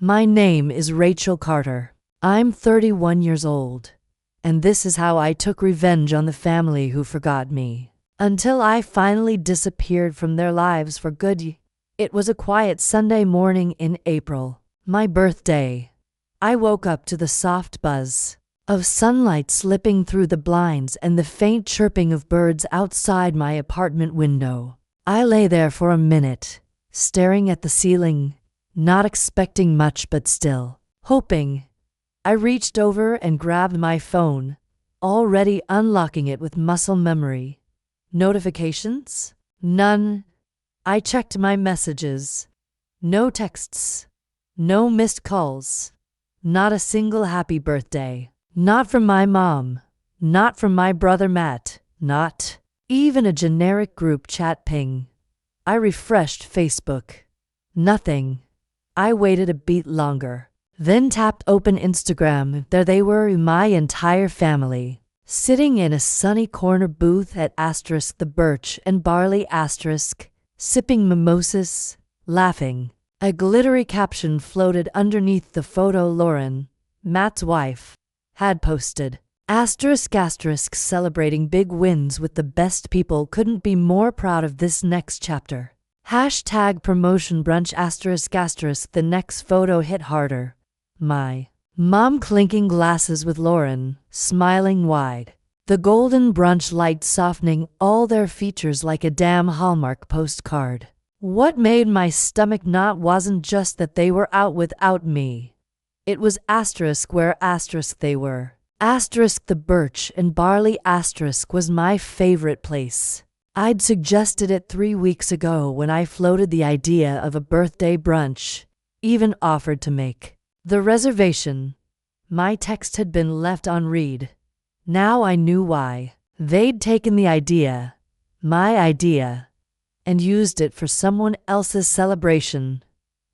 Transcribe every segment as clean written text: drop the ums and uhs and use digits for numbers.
My name is Rachel Carter. I'm 31 years old, and this is how I took revenge on the family who forgot me, until I finally disappeared from their lives for good. It was a quiet Sunday morning in April, my birthday. I woke up to the soft buzz of sunlight slipping through the blinds and the faint chirping of birds outside my apartment window. I lay there for a minute, staring at the ceiling, not expecting much but still hoping. I reached over and grabbed my phone, already unlocking it with muscle memory. Notifications? None. I checked my messages. No texts. No missed calls. Not a single happy birthday. Not from my mom. Not from my brother Matt. Not even a generic group chat ping. I refreshed Facebook. Nothing. I waited a beat longer, then tapped open Instagram. There they were, my entire family, sitting in a sunny corner booth at the Birch and Barley sipping mimosas, laughing. A glittery caption floated underneath the photo Lauren, Matt's wife, had posted. Celebrating big wins with the best people. Couldn't be more proud of this next chapter. #promotion brunch The next photo hit harder. My mom clinking glasses with Lauren, smiling wide. The golden brunch light softening all their features like a damn Hallmark postcard. What made my stomach knot wasn't just that they were out without me. It was where they were. The Birch and Barley was my favorite place. I'd suggested it 3 weeks ago when I floated the idea of a birthday brunch, even offered to make the reservation. My text had been left unread. Now I knew why. They'd taken the idea, my idea, and used it for someone else's celebration.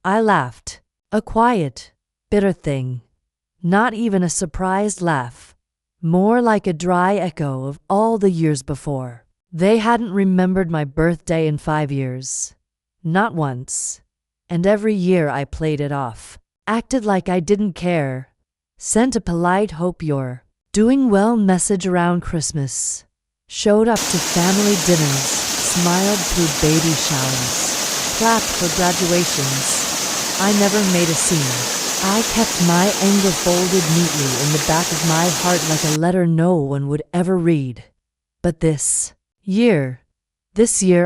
I laughed. A quiet, bitter thing. Not even a surprised laugh. More like a dry echo of all the years before. They hadn't remembered my birthday in 5 years. Not once. And every year I played it off. Acted like I didn't care. Sent a polite hope you're doing well message around Christmas. Showed up to family dinners. Smiled through baby showers. Clapped for graduations. I never made a scene. I kept my anger folded neatly in the back of my heart like a letter no one would ever read. But this year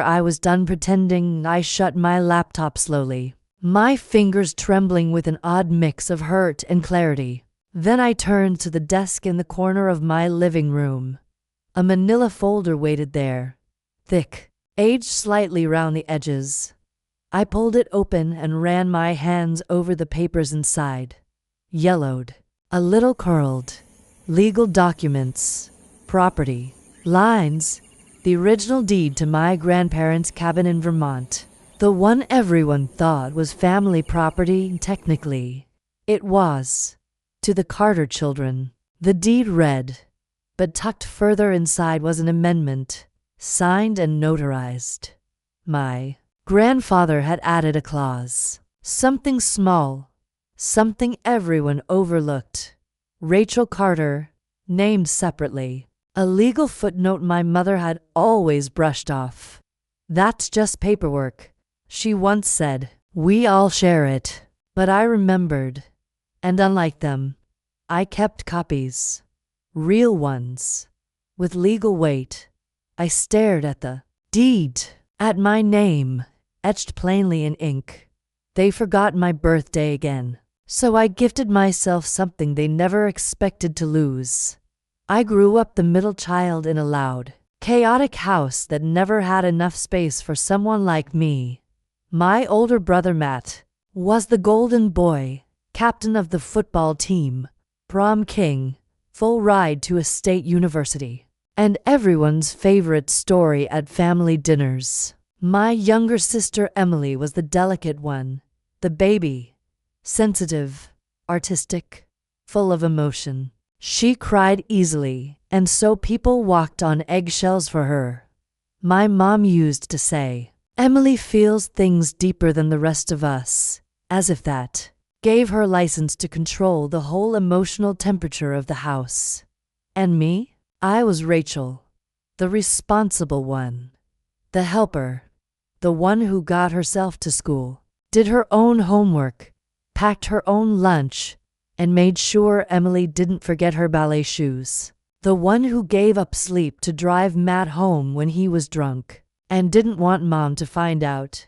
I was done pretending. I shut my laptop slowly, my fingers trembling with an odd mix of hurt and clarity. Then I turned to the desk in the corner of my living room. A manila folder waited there, thick, aged slightly round the edges. I pulled it open and ran my hands over the papers inside. Yellowed, a little curled. Legal documents, property, lines. The original deed to my grandparents' cabin in Vermont. The one everyone thought was family property. Technically, it was. To the Carter children. The deed read, but tucked further inside was an amendment, signed and notarized. My grandfather had added a clause. Something small. Something everyone overlooked. Rachel Carter, named separately. A legal footnote my mother had always brushed off. That's just paperwork, she once said. We all share it. But I remembered. And unlike them, I kept copies. Real ones. With legal weight. I stared at the deed, at my name, etched plainly in ink. They forgot my birthday again. So I gifted myself something they never expected to lose. I grew up the middle child in a loud, chaotic house that never had enough space for someone like me. My older brother Matt was the golden boy, captain of the football team, prom king, full ride to a state university, and everyone's favorite story at family dinners. My younger sister Emily was the delicate one, the baby, sensitive, artistic, full of emotion. She cried easily, and so people walked on eggshells for her. My mom used to say, Emily feels things deeper than the rest of us, as if that gave her license to control the whole emotional temperature of the house. And me? I was Rachel, the responsible one, the helper, the one who got herself to school, did her own homework, packed her own lunch, and made sure Emily didn't forget her ballet shoes. The one who gave up sleep to drive Matt home when he was drunk, and didn't want Mom to find out.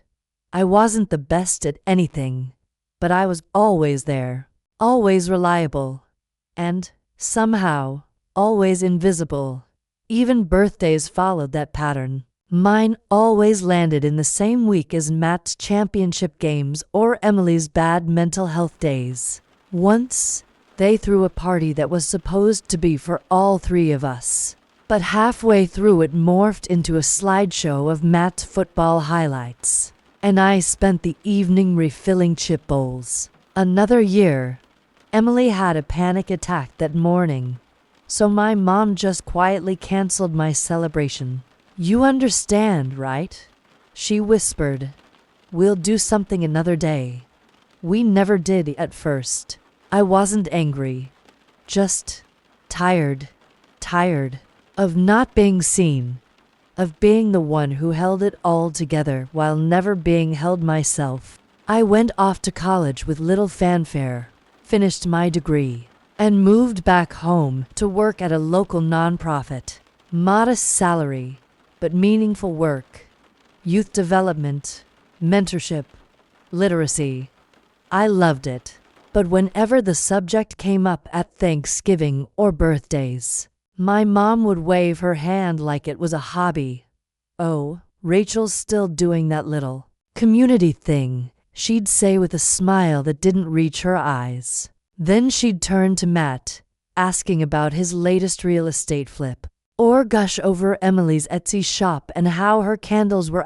I wasn't the best at anything, but I was always there, always reliable, and, somehow, always invisible. Even birthdays followed that pattern. Mine always landed in the same week as Matt's championship games or Emily's bad mental health days. Once, they threw a party that was supposed to be for all three of us, but halfway through it morphed into a slideshow of Matt's football highlights, and I spent the evening refilling chip bowls. Another year, Emily had a panic attack that morning, so my mom just quietly canceled my celebration. "You understand, right?" she whispered. "We'll do something another day." We never did at first. I wasn't angry, just tired of not being seen, of being the one who held it all together while never being held myself. I went off to college with little fanfare, finished my degree, and moved back home to work at a local nonprofit. Modest salary, but meaningful work. Youth development, mentorship, literacy. I loved it. But whenever the subject came up at Thanksgiving or birthdays, my mom would wave her hand like it was a hobby. "Oh, Rachel's still doing that little community thing," she'd say with a smile that didn't reach her eyes. Then she'd turn to Matt, asking about his latest real estate flip, or gush over Emily's Etsy shop and how her candles were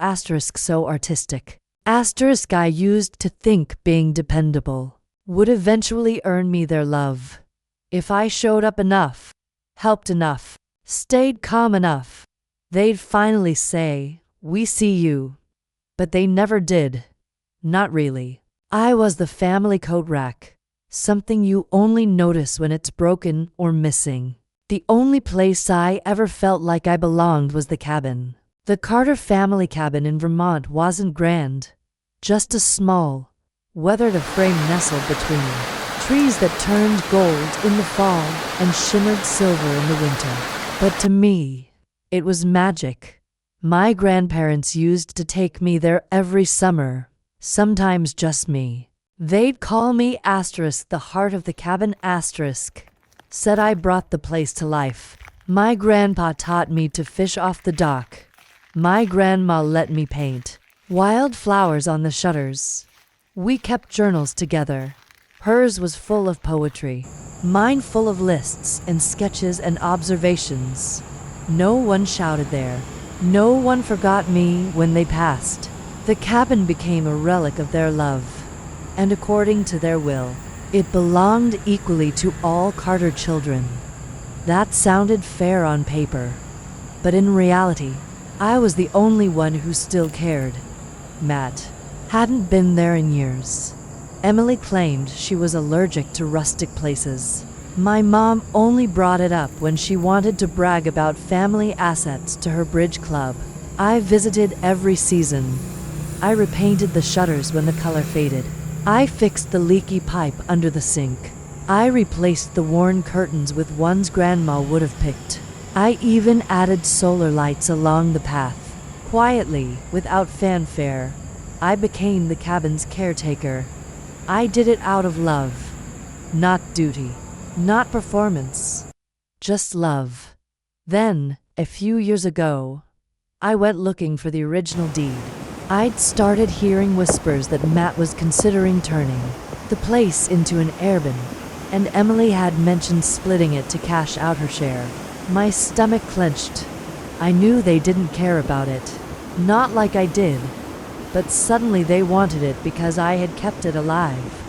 so artistic. I used to think being dependable would eventually earn me their love. If I showed up enough, helped enough, stayed calm enough, they'd finally say, "We see you." But they never did. Not really. I was the family coat rack, something you only notice when it's broken or missing. The only place I ever felt like I belonged was the cabin. The Carter family cabin in Vermont wasn't grand, just a small, weathered-frame nestled between trees that turned gold in the fall and shimmered silver in the winter. But to me, it was magic. My grandparents used to take me there every summer, sometimes just me. They'd call me the heart of the cabin said I brought the place to life. My grandpa taught me to fish off the dock. My grandma let me paint wildflowers on the shutters. We kept journals together. Hers was full of poetry, mine full of lists and sketches and observations. No one shouted there. No one forgot me when they passed. The cabin became a relic of their love, and according to their will, it belonged equally to all Carter children. That sounded fair on paper, but in reality, I was the only one who still cared. Matt hadn't been there in years. Emily claimed she was allergic to rustic places. My mom only brought it up when she wanted to brag about family assets to her bridge club. I visited every season. I repainted the shutters when the color faded. I fixed the leaky pipe under the sink. I replaced the worn curtains with ones Grandma would have picked. I even added solar lights along the path. Quietly, without fanfare, I became the cabin's caretaker. I did it out of love, not duty, not performance, just love. Then, a few years ago, I went looking for the original deed. I'd started hearing whispers that Matt was considering turning the place into an airbnb, and Emily had mentioned splitting it to cash out her share. My stomach clenched. I knew they didn't care about it, not like I did. But suddenly they wanted it because I had kept it alive.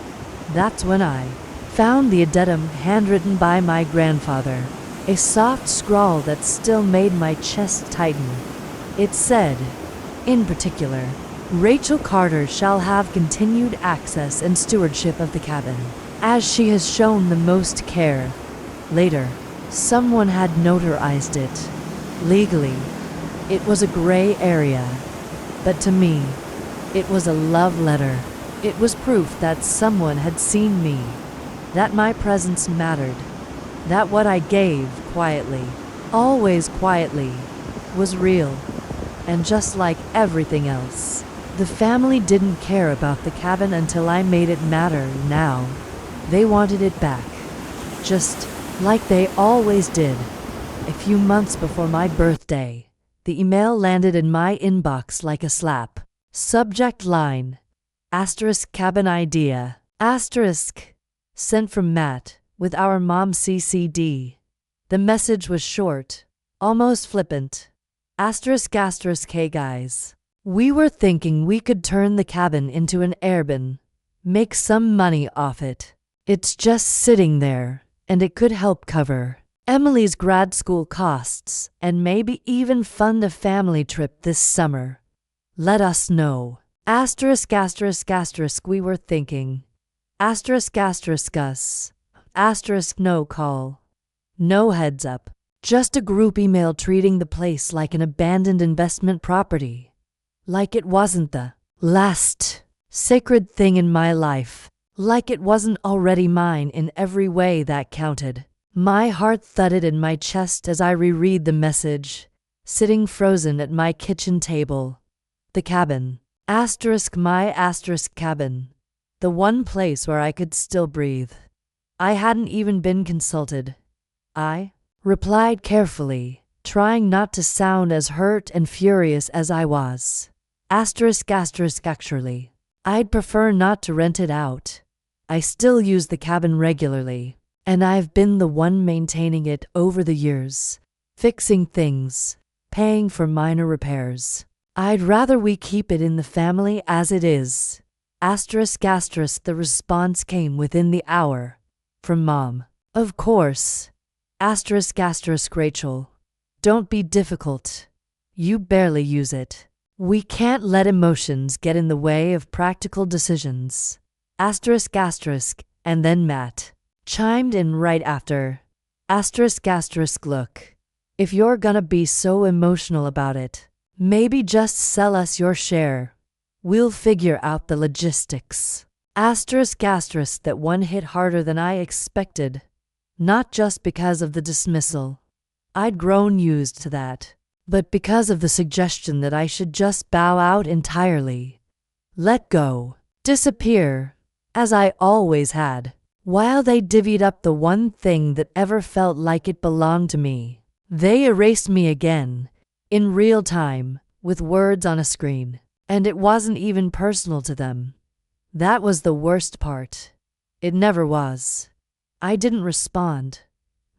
That's when I found the addendum handwritten by my grandfather, a soft scrawl that still made my chest tighten. It said, in particular, Rachel Carter shall have continued access and stewardship of the cabin, as she has shown the most care. Later, someone had notarized it. Legally, it was a gray area, but to me, it was a love letter. It was proof that someone had seen me, that my presence mattered, that what I gave quietly, always quietly, was real. And just like everything else, the family didn't care about the cabin until I made it matter. Now, they wanted it back, just like they always did. A few months before my birthday, the email landed in my inbox like a slap. Subject line: cabin idea, sent from Matt, with our mom CCD. The message was short, almost flippant. Hey guys. We were thinking we could turn the cabin into an airbnb, make some money off it. It's just sitting there, and it could help cover Emily's grad school costs and maybe even fund a family trip this summer. Let us know. We were thinking. Us. No call. No heads up. Just a group email treating the place like an abandoned investment property. Like it wasn't the last sacred thing in my life. Like it wasn't already mine in every way that counted. My heart thudded in my chest as I reread the message, sitting frozen at my kitchen table. The cabin. My cabin. The one place where I could still breathe. I hadn't even been consulted. I replied carefully, trying not to sound as hurt and furious as I was. Actually, I'd prefer not to rent it out. I still use the cabin regularly, and I've been the one maintaining it over the years, fixing things, paying for minor repairs. I'd rather we keep it in the family as it is. The response came within the hour. From Mom. Of course. Rachel. Don't be difficult. You barely use it. We can't let emotions get in the way of practical decisions. And then Matt chimed in right after. Look. If you're gonna be so emotional about it, maybe just sell us your share. We'll figure out the logistics. That one hit harder than I expected. Not just because of the dismissal. I'd grown used to that. But because of the suggestion that I should just bow out entirely. Let go. Disappear. As I always had. While they divvied up the one thing that ever felt like it belonged to me. They erased me again. In real time. With words on a screen. And it wasn't even personal to them. That was the worst part. It never was. I didn't respond.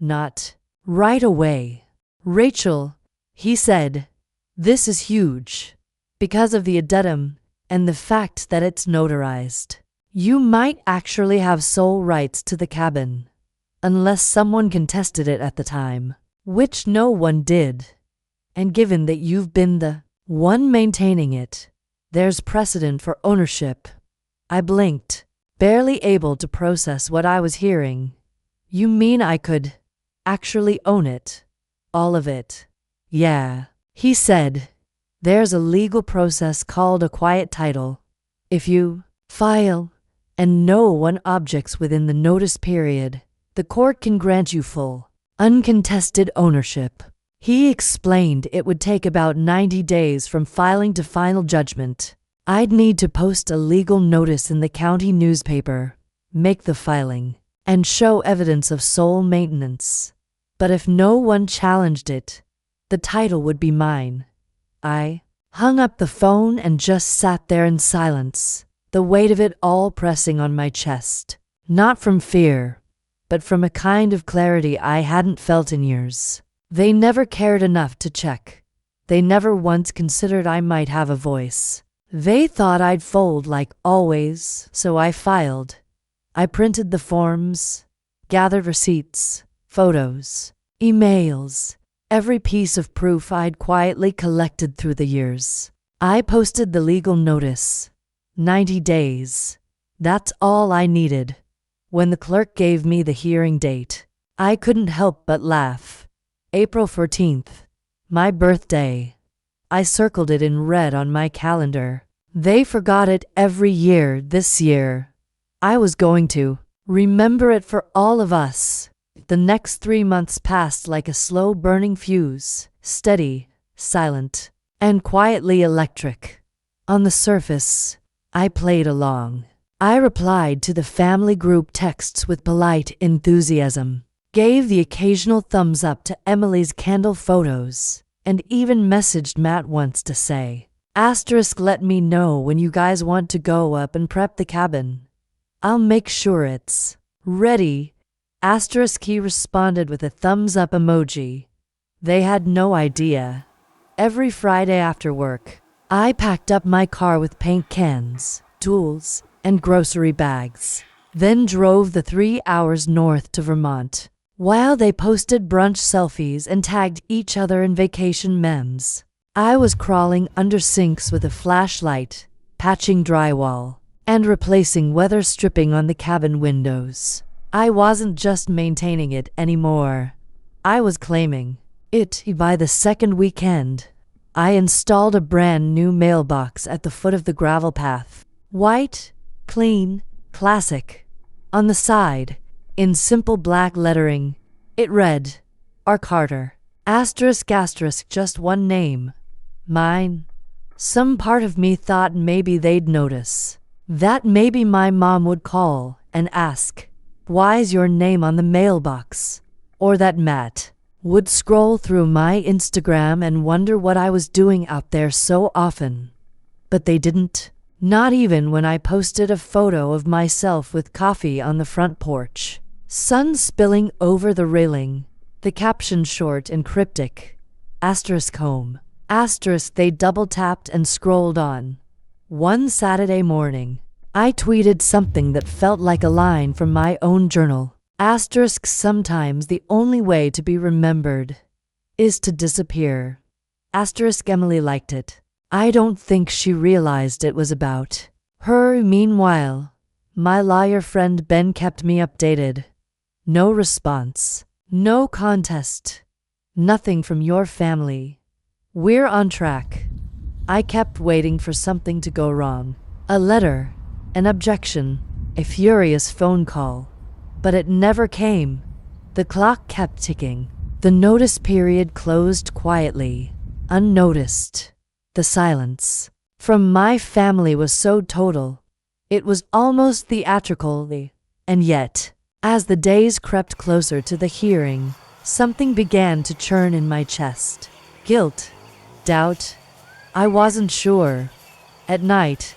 Not right away. Rachel, he said, this is huge. Because of the addendum and the fact that it's notarized. You might actually have sole rights to the cabin. Unless someone contested it at the time. Which no one did. And given that you've been the one maintaining it, there's precedent for ownership. I blinked, barely able to process what I was hearing. You mean I could actually own it? All of it? Yeah, he said. There's a legal process called a quiet title. If you file and no one objects within the notice period, the court can grant you full, uncontested ownership. He explained it would take about 90 days from filing to final judgment. I'd need to post a legal notice in the county newspaper, make the filing, and show evidence of sole maintenance. But if no one challenged it, the title would be mine. I hung up the phone and just sat there in silence, the weight of it all pressing on my chest. Not from fear, but from a kind of clarity I hadn't felt in years. They never cared enough to check. They never once considered I might have a voice. They thought I'd fold like always, so I filed. I printed the forms, gathered receipts, photos, emails, every piece of proof I'd quietly collected through the years. I posted the legal notice. 90 days. That's all I needed. When the clerk gave me the hearing date, I couldn't help but laugh. April 14th. My birthday. I circled it in red on my calendar. They forgot it every year this year. I was going to remember it for all of us. The next 3 months passed like a slow burning fuse, steady, silent, and quietly electric. On the surface, I played along. I replied to the family group texts with polite enthusiasm, gave the occasional thumbs up to Emily's candle photos, and even messaged Matt once to say, "Let me know when you guys want to go up and prep the cabin. I'll make sure it's ready." He responded with a thumbs up emoji. They had no idea. Every Friday after work, I packed up my car with paint cans, tools, and grocery bags, then drove the 3 hours north to Vermont. While they posted brunch selfies and tagged each other in vacation memes, I was crawling under sinks with a flashlight, patching drywall, and replacing weather stripping on the cabin windows. I wasn't just maintaining it anymore. I was claiming it. By the second weekend, I installed a brand new mailbox at the foot of the gravel path. White, clean, classic. On the side, in simple black lettering, it read, R. Carter, ***, just one name. Mine. Some part of me thought maybe they'd notice. That maybe my mom would call and ask, "Why's your name on the mailbox?" Or that Matt would scroll through my Instagram and wonder what I was doing out there so often. But they didn't. Not even when I posted a photo of myself with coffee on the front porch, sun spilling over the railing, the caption short and cryptic, *home. They double-tapped and scrolled on. One Saturday morning, I tweeted something that felt like a line from my own journal. Sometimes the only way to be remembered is to disappear. Emily liked it. I don't think she realized it was about her. Meanwhile, my lawyer friend Ben kept me updated. No response. No contest. Nothing from your family. We're on track. I kept waiting for something to go wrong. A letter, an objection, a furious phone call. But it never came. The clock kept ticking. The notice period closed quietly, unnoticed. The silence from my family was so total. It was almost theatrical. And yet, as the days crept closer to the hearing, something began to churn in my chest. Guilt. Doubt. I wasn't sure. At night,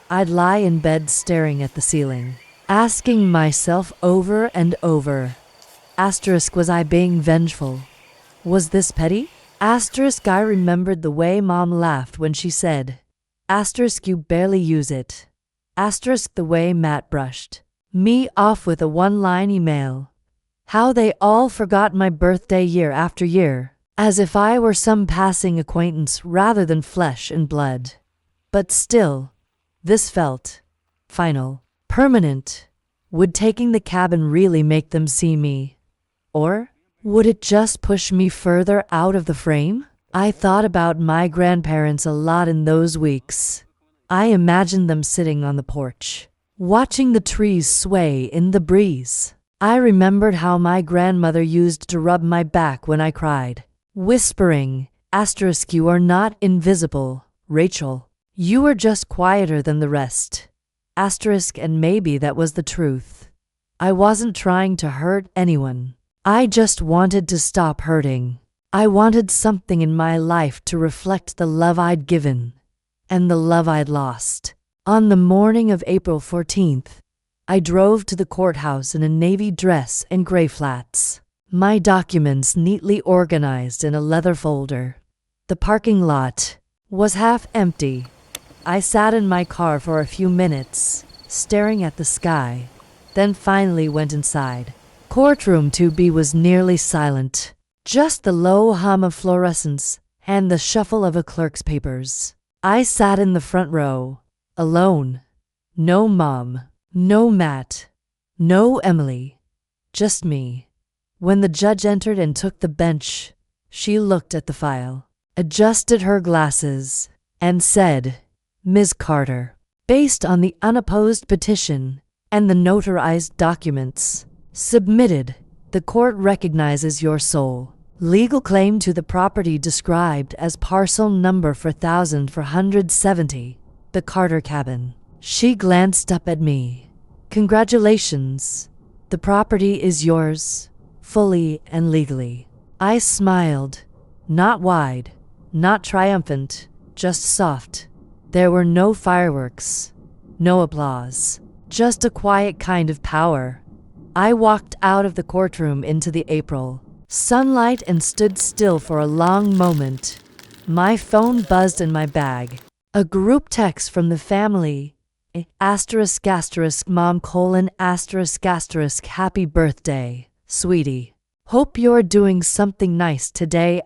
I'd lie in bed staring at the ceiling, asking myself over and over, was I being vengeful? Was this petty? I remembered the way Mom laughed when she said, "You barely use it." The way Matt brushed me off with a one-line email. How they all forgot my birthday year after year, as if I were some passing acquaintance rather than flesh and blood. But still, this felt final, permanent. Would taking the cabin really make them see me? Or would it just push me further out of the frame? I thought about my grandparents a lot in those weeks. I imagined them sitting on the porch, watching the trees sway in the breeze. I remembered how my grandmother used to rub my back when I cried, whispering, "You are not invisible, Rachel. You are just quieter than the rest." And maybe that was the truth. I wasn't trying to hurt anyone. I just wanted to stop hurting. I wanted something in my life to reflect the love I'd given and the love I'd lost. On the morning of April 14th, I drove to the courthouse in a navy dress and gray flats, my documents neatly organized in a leather folder. The parking lot was half empty. I sat in my car for a few minutes, staring at the sky, then finally went inside. Courtroom 2B was nearly silent, just the low hum of fluorescence and the shuffle of a clerk's papers. I sat in the front row, alone. No Mom, no Matt, no Emily, just me. When the judge entered and took the bench, she looked at the file, adjusted her glasses, and said, "Ms. Carter, based on the unopposed petition and the notarized documents submitted, the court recognizes your sole legal claim to the property described as parcel number 4470, the Carter cabin." She glanced up at me. "Congratulations. The property is yours, fully and legally." I smiled, not wide, not triumphant, just soft. There were no fireworks, no applause, just a quiet kind of power. I walked out of the courtroom into the April sunlight and stood still for a long moment. My phone buzzed in my bag. A group text from the family. Mom : happy birthday, sweetie. Hope you're doing something nice today.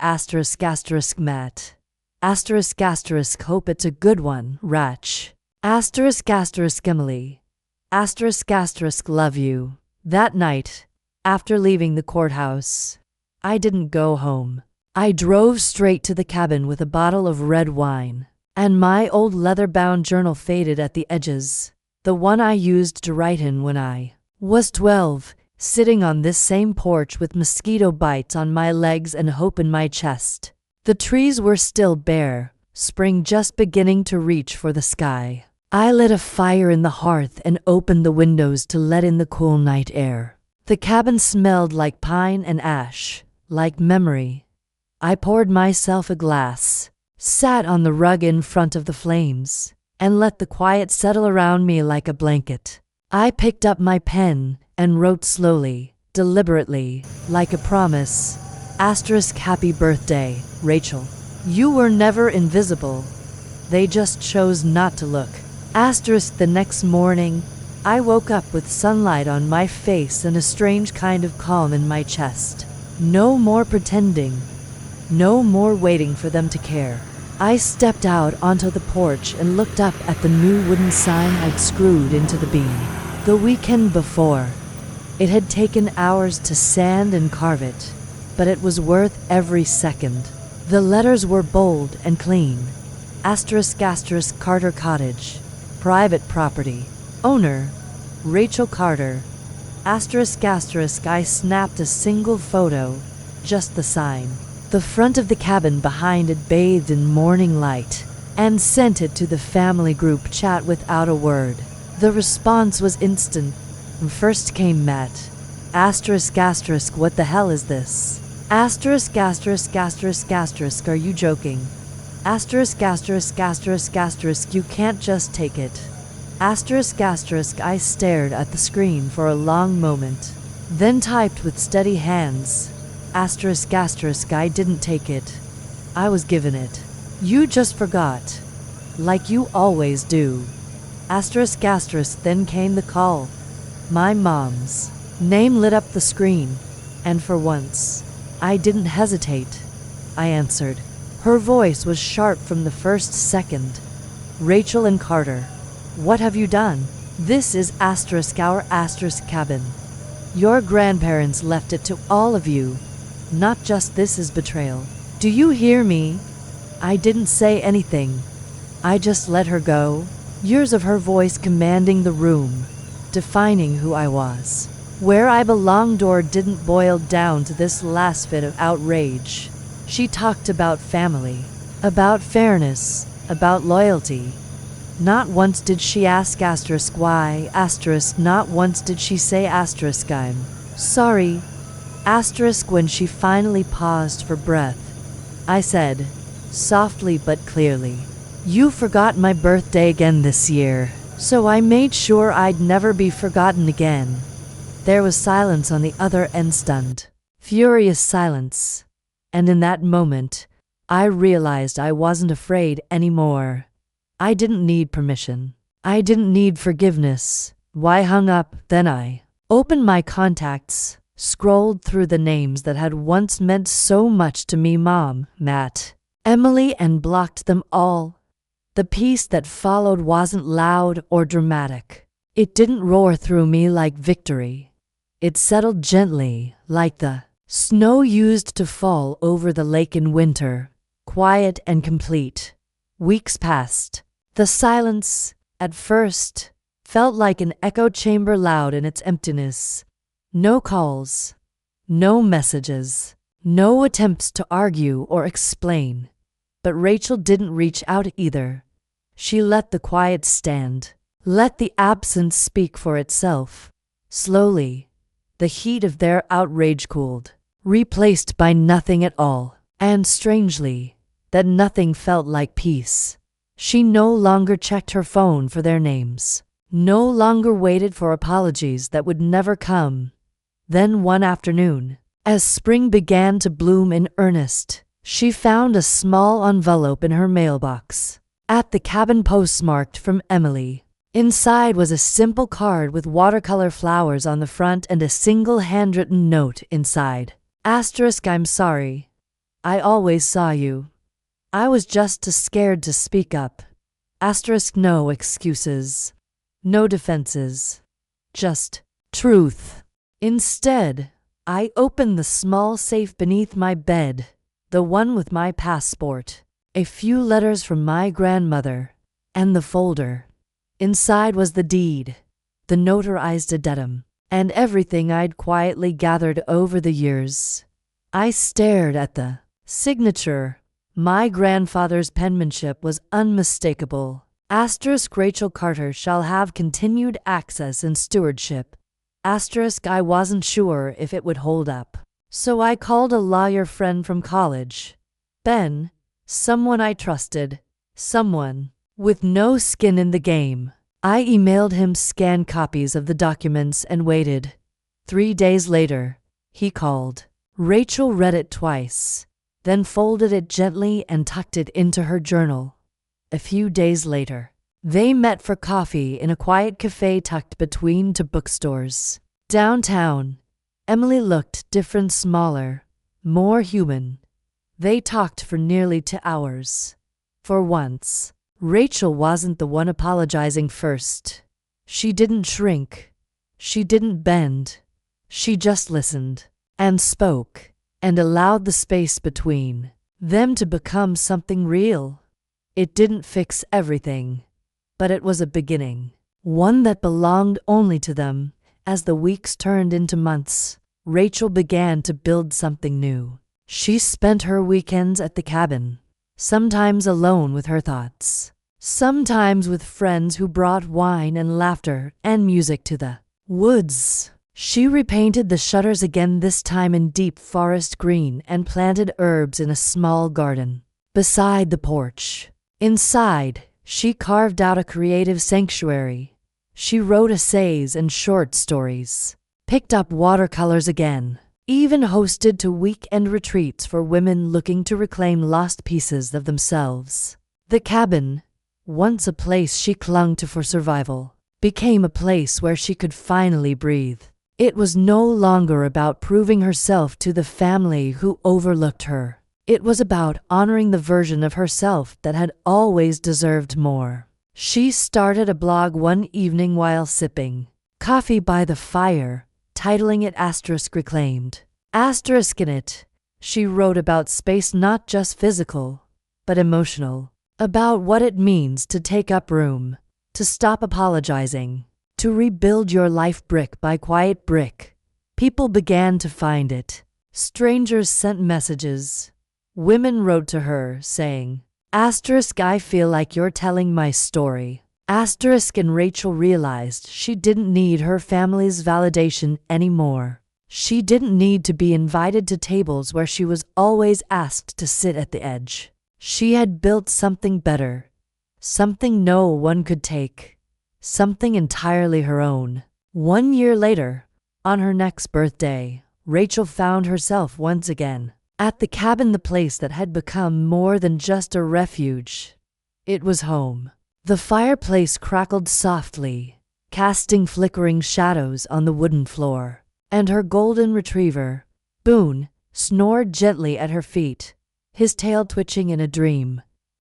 Matt. Hope it's a good one, Ratch. Emily. Love you. That night, after leaving the courthouse, I didn't go home. I drove straight to the cabin with a bottle of red wine, and my old leather-bound journal faded at the edges, the one I used to write in when I was 12, sitting on this same porch with mosquito bites on my legs and hope in my chest. The trees were still bare, spring just beginning to reach for the sky. I lit a fire in the hearth and opened the windows to let in the cool night air. The cabin smelled like pine and ash, like memory. I poured myself a glass, sat on the rug in front of the flames, and let the quiet settle around me like a blanket. I picked up my pen and wrote slowly, deliberately, like a promise. Happy birthday, Rachel. You were never invisible. They just chose not to look. The next morning, I woke up with sunlight on my face and a strange kind of calm in my chest. No more pretending. No more waiting for them to care. I stepped out onto the porch and looked up at the new wooden sign I'd screwed into the beam the weekend before. It had taken hours to sand and carve it, but it was worth every second. The letters were bold and clean. Carter Cottage. Private property. Owner, Rachel Carter. I snapped a single photo, just the sign. The front of the cabin behind it bathed in morning light, and sent it to the family group chat without a word. The response was instant. First came Matt. What the hell is this? Are you joking? You can't just take it. I stared at the screen for a long moment, then typed with steady hands. I didn't take it. I was given it. You just forgot. Like you always do. Then came the call. My mom's name lit up the screen, and for once, I didn't hesitate. I answered. Her voice was sharp from the first second. Rachel and Carter. What have you done? This is our cabin. Your grandparents left it to all of you. Not just this is betrayal. Do you hear me? I didn't say anything. I just let her go. Years of her voice commanding the room, defining who I was, where I belonged or didn't, boil down to this last fit of outrage. She talked about family, about fairness, about loyalty. Not once did she ask why, not once did she say I'm sorry. When she finally paused for breath, I said, softly but clearly, you forgot my birthday again this year, so I made sure I'd never be forgotten again. There was silence on the other end, stunned, furious silence. And in that moment, I realized I wasn't afraid anymore. I didn't need permission. I didn't need forgiveness. Why hung up? Then I opened my contacts, scrolled through the names that had once meant so much to me, Mom, Matt, Emily, and blocked them all. The peace that followed wasn't loud or dramatic. It didn't roar through me like victory. It settled gently, like the snow used to fall over the lake in winter, quiet and complete. Weeks passed. The silence, at first, felt like an echo chamber loud in its emptiness. No calls, no messages, no attempts to argue or explain. But Rachel didn't reach out either. She let the quiet stand, let the absence speak for itself. Slowly, the heat of their outrage cooled, replaced by nothing at all. And strangely, that nothing felt like peace. She no longer checked her phone for their names, no longer waited for apologies that would never come. Then one afternoon, as spring began to bloom in earnest, she found a small envelope in her mailbox. At the cabin, postmarked from Emily. Inside was a simple card with watercolor flowers on the front and a single handwritten note inside. Asterisk, I'm sorry. I always saw you. I was just too scared to speak up. Asterisk, no excuses. No defenses. Just truth. Instead, I opened the small safe beneath my bed, the one with my passport, a few letters from my grandmother, and the folder. Inside was the deed, the notarized addendum, and everything I'd quietly gathered over the years. I stared at the signature. My grandfather's penmanship was unmistakable. Asterisk, Rachel Carter shall have continued access and stewardship. Asterisk, I wasn't sure if it would hold up. So I called a lawyer friend from college, Ben, someone I trusted, someone with no skin in the game. I emailed him scanned copies of the documents and waited. 3 days later, he called. Rachel read it twice, then folded it gently and tucked it into her journal. A few days later, they met for coffee in a quiet cafe tucked between two bookstores. Downtown, Emily looked different, smaller, more human. They talked for nearly 2 hours. For once, Rachel wasn't the one apologizing first. She didn't shrink. She didn't bend. She just listened and spoke and allowed the space between them to become something real. It didn't fix everything, but it was a beginning, one that belonged only to them. As the weeks turned into months, Rachel began to build something new. She spent her weekends at the cabin, sometimes alone with her thoughts, sometimes with friends who brought wine and laughter and music to the woods. She repainted the shutters again, this time in deep forest green, and planted herbs in a small garden beside the porch. Inside, she carved out a creative sanctuary. She wrote essays and short stories, picked up watercolors again, even hosted 2 weekend retreats for women looking to reclaim lost pieces of themselves. The cabin, once a place she clung to for survival, became a place where she could finally breathe. It was no longer about proving herself to the family who overlooked her. It was about honoring the version of herself that had always deserved more. She started a blog one evening while sipping coffee by the fire, titling it Asterisk Reclaimed. Asterisk, in it, she wrote about space, not just physical, but emotional, about what it means to take up room, to stop apologizing, to rebuild your life brick by quiet brick. People began to find it. Strangers sent messages. Women wrote to her saying, Asterisk, I feel like you're telling my story. Asterisk, and Rachel realized she didn't need her family's validation anymore. She didn't need to be invited to tables where she was always asked to sit at the edge. She had built something better, something no one could take, something entirely her own. 1 year later, on her next birthday, Rachel found herself once again at the cabin, the place that had become more than just a refuge. It was home. The fireplace crackled softly, casting flickering shadows on the wooden floor, and her golden retriever, Boone, snored gently at her feet, his tail twitching in a dream.